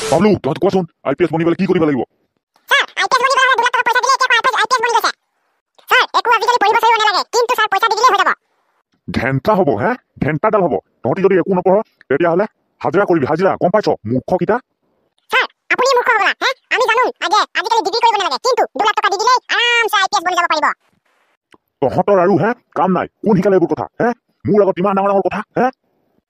Pablo তহঁত কোৱাচোন IPS বনিবলৈ কি কৰিব লাগিব স্যার আইপিএস বনিবলৈ হলে 2 লাখ টাকা পয়সা দিলে এতিয়া আইপিএস বনি গৈছে স্যার একো আজিকালি পঢ়িব চাইও নালাগে কিন্তু স্যার পয়সা দি দিলে হৈ যাব ঘেণ্টা হ'ব হে ঘেণ্টাডাল হ'ব তহঁতি যদি একো নপঢ় তেতিয়াহ'লে হাজিৰা কৰিবি হাজিৰা গম পাইছ মূৰ্খকেইটা স্যাৰ আপুনি মূৰ্খ হ'বলা হে আমি জানো আগে আজিকালি ডিগ্ৰী কৰিব নালাগে কিন্তু 2 লাখ টাকা দি দিলে আৰামছে আইপিএস বনি যাব পাৰিব তহঁতৰ আৰু হে কাম নাই কোন শিকালে এইবোৰ কথা হে মোৰ আগত ইমান ডাঙৰ ডাঙৰ কথা হে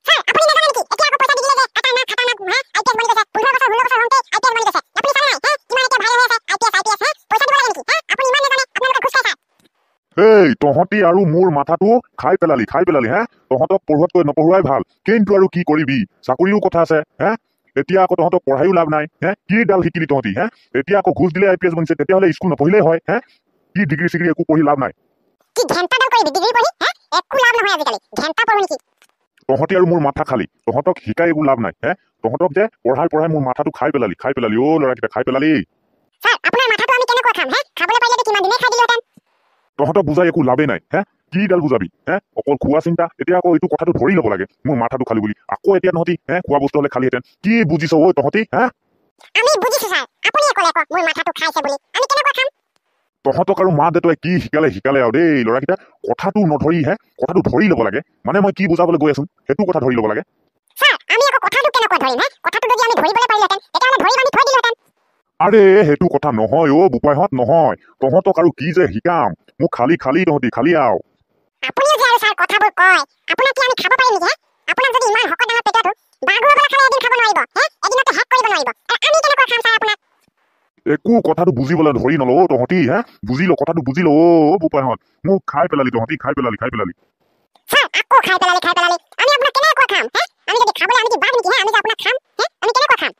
স্যাৰ আপুনি নাজানে নেকি এতিয়া আকৌ পইচা দি দিলে যে খাতাৰনাক হে আইপিএস বনি গৈছে 15 বছৰ 16 বছৰ হওঁতে আইপিএস বনি গৈছে আপুনি চালে নাই হে কিমান এতিয়া ভাইৰেল হৈ আছে আইপিএস হে পইচা দিব লাগে নেকি হে আপুনি ইমান নাজানে আপোনালোকে ঘুষ খাই এই তহঁতি আৰু মোৰ মাথাটো খাই পেলালি হে তহঁতক পঢ়োৱাতকৈ নপঢ়োৱাই ভাল কিন্তু আৰু কি কৰিবি চাকৰিও কথা আছে হে এতিয়া আকৌ তহঁতক পঢ়াইও লাভ নাই হে কি ডাল শিকিলি তহঁতি হে এতিয়া আকৌ ঘুষ দিলে IPS বনিছে তেতিয়াহ'লে স্কুল নপঢ়িলেই হয় হে কি ডিগ্ৰী চিগ্ৰী একো পঢ়ি লাভ নাই কি ঘেণ্টাডাল কৰিবি ডিগ্ৰী পঢ়ি হে একো লাভ নহয় আজিকালি ঘেণ্টা পঢ়ো নেকি তহঁতি আৰু মোৰ মাথা খালি তহঁতক শিকাই একো লাভ নাই হে তহঁতক যে পঢ়াই মোৰ মাথাটো খাই পেলালি অ' ল'ৰাকেইটা খাই পেলালি স্যাৰ আপোনাৰ মাথাটো আমি কেনেকৈ খাম হে খাবলৈ পাৰিলে কিমান দিনে খাই দিলোহেঁতেন তহঁতক বুজাই একো লাভেই নাই হে কি ডাল বুজাবি হে অকল খোৱা চিন্তা এতিয়া আকৌ এইটো কথাটো ধৰি ল'ব লাগে মোৰ মাথাটো খালি বুলি আকৌ এতিয়া তহঁতি হে খোৱা বস্তু হ'লে খালিহেঁতেন কি বুজিছ ঐ তহঁতি হে আমি বুজিছো স্যার আপুনিয়ে ক'লে আকৌ মোৰ মাথাটো খাইছে বুলি আমি কেনেকৈ খাম তহঁতক আৰু মা দেউতাই কি শিকালে আৰু দেই ল'ৰাকেইটা কথাটো নধৰি হে কথাটো ধৰি ল'ব লাগে মানে মই কি বুজাবলৈ গৈ আছো সেইটো কথা ধৰি ল'ব লাগে স্যাৰ আমি আকৌ কথাটো কেনেকৈ ধৰিম হে কথাটো যদি আমি ধৰিবলৈ পাৰিলেহেঁতেন তেতিয়াহ'লে ধৰি আমি থৈ দিলোহেঁতেন আৰে সেইটো কথা নহয় অ' বোপাইহঁত নহয় তহঁতক আৰু কি যে শিকাম মোক খালি তহঁতি খালি আৰু আপুনিও যে আৰু স্যাৰ কথাবোৰ কয় আপোনাক কি আমি খাব পাৰিম নেকি হে আপোনাক যদি ইমান শকত ডাঙৰ পেটটো বাঘুৰবলৈ খালে এদিন খাব নোৱাৰিব হে এদিনতে শেষ কৰিব নোৱাৰিব আৰু আমি কেনেকৈ খাম স্যাৰ আপোনাক একো কথাটো বুজিবলৈ ধৰি নল অ' তহঁতি হে বুজি ল কথাটো বুজি ল অ' বোপাইহঁত মোক খাই পেলালি তহঁতি খাই পেলালি স্যার আকৌ খাই পেলালি আমি আপোনাক কেনেকৈ খাম হে আমি যদি খাবলৈ আমি কি বাঘ নেকি হে আমি যে আপোনাক খাম হে আমি কেনেকৈ খাম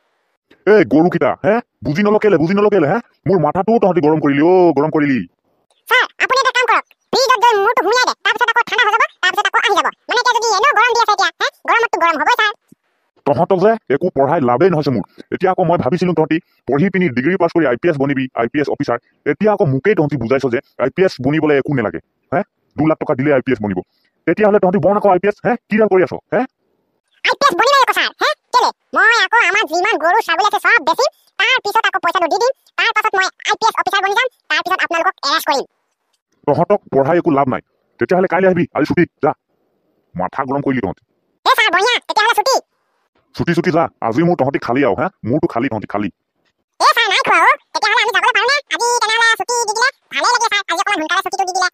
এই গৰুকেইটা হে বুজি নলকেলে হে মোৰ মাথাটোও তহঁতি গৰম কৰিলি স্যাৰ আপুনি এটা কাম কৰক ফ্ৰিজত গৈ মূৰটো ঘূৰিয়াই দে তাৰপিছত আকৌ ঠাণ্ডা হৈ যাব তাৰপিছত আকৌ আহি যাব মানে এতিয়া যদি এনেও গৰম দি আছে এতিয়া হে গৰমতটো গৰম হ'বই স্যাৰ তহঁতক যে একো পঢ়াই লাভেই নহৈছে মোৰ এতিয়া আকৌ মই ভাবিছিলো তহঁতি পঢ়ি পিনি ডিগ্ৰী পাছ কৰি IPS বনিবি IPS অফিচাৰ এতিয়া আকৌ মোকেই তহঁতি বুজাইছ যে IPS বনিবলৈ একো নালাগে হে 2 লাখ টকা দিলে IPS বনিব তেতিয়াহ'লে তহঁতি বন আকৌ IPS হে কি ডাল কৰি আছ হে IPS বনিলে আকৌ স্যাৰ হে কেলে মই আকৌ আমাৰ যিমান গৰু ছাগলী আছে সব বেচিম তাৰ পিছত আকৌ পইচাটো দি দিম তাৰ পাছত মই IPS অফিচাৰ বনি যাম তাৰ পিছত আপোনালোকক এৰেষ্ট কৰিম তহঁতক পঢ়াই একো লাভ নাই তেতিয়াহ'লে কাইলৈ আহিবি আজি ছুটি যা মাথা গৰম কৰিলি তহঁতি স্যাৰ বঢ়িয়া তেতিয়াহ'লে ছুটি যা আজি মোৰ তহঁতি খালি আৰু হে মোৰতো খালি তহঁতি খালি স্যাৰ নাই খোৱা তেতিয়াহ'লে আমি যাবলৈ পাৰোঁ নে আজি তেনেহ'লে ছুটি দি দিলে ভালেই লাগে স্যাৰ আজি অকণমান সোনকালে ছুটিটো দি দিলে